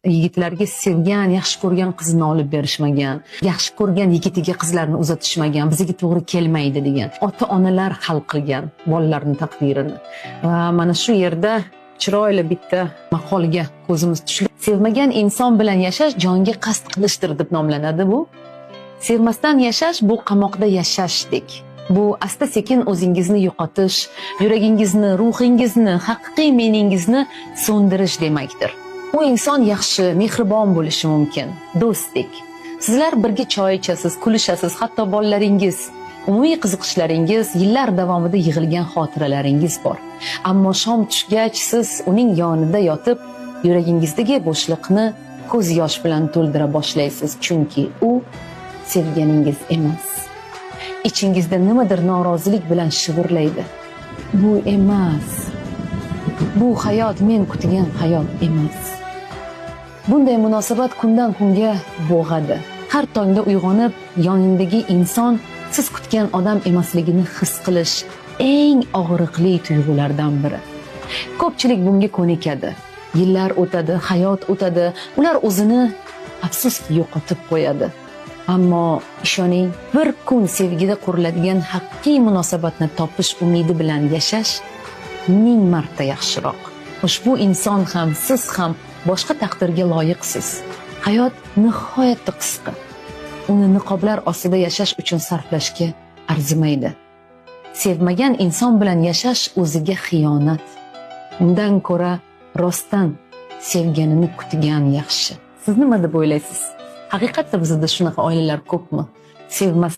yigitlarga sevgan, yaxshi ko'rgan qizini olib berishmagan, yaxshi ko'rgan yigitiga qizlarni uzatishmagan, bizga to'g'ri kelmaydi degan. Ota-onalar hal qilgan bolalarning taqdirini. Va mana shu yerda chiroyli bitta maqolga ko'zimiz tushdi. Sevmagan inson bilan yashash jonga qasd qilishdir deb nomlanadi bu. Sevmasdan yashash bu qamoqda yashashdek. Bu asta-sekin o'zingizni yo'qotish, yuragingizni, ruhingizni, haqiqiy meningizni so'ndirish demakdir. U inson yaxshi, mehribon bo'lishi mumkin, do'stdek. Sizlar birga choy ichasiz, kulishasiz, hatto bolalaringiz, umumiy qiziqishlaringiz, yillar davomida yig'ilgan xotiralaringiz bor. Ammo shom tushgach siz uning yonida yotib, yuragingizdagi bo'shliqni ko'z yosh bilan to'ldira boshlaysiz, chunki u sevganingiz emas. İçingizde nimadir norozilik bilan shivirlaydi. Bu emas. Bu hayot men kutgan hayot emas. Bunday munosabat kundan kunga bo'g'adi. Har tongda uyg'onib, yoningdagi inson siz kutgan odam emasligini his qilish eng og'riqli tuyg'ulardan biri. Ko'pchilik bunga ko'nikadi. Yillar o'tadi, hayot o'tadi, ular o'zini afsuski yo'qotib qo'yadi. Ammo ishoning, bir kun sevgida quriladigan haqiqiy munosabatni topish umidi bilan yashash 1000 marta yaxshiroq. Ushbu inson ham, siz ham boshqa taqdirga loyiqsiz. Hayot nihoyatda qisqa. Uni niqoblar ostida yashash uchun sarflashga arzimaydi. Sevmagan inson bilan yashash o'ziga xiyonat. Undan ko'ra rostdan sevganini kutgan yaxshi. Siz nima deb o'ylaysiz? Haqiqatda bizda shunaqa oilalar ko'pmi? Sevmas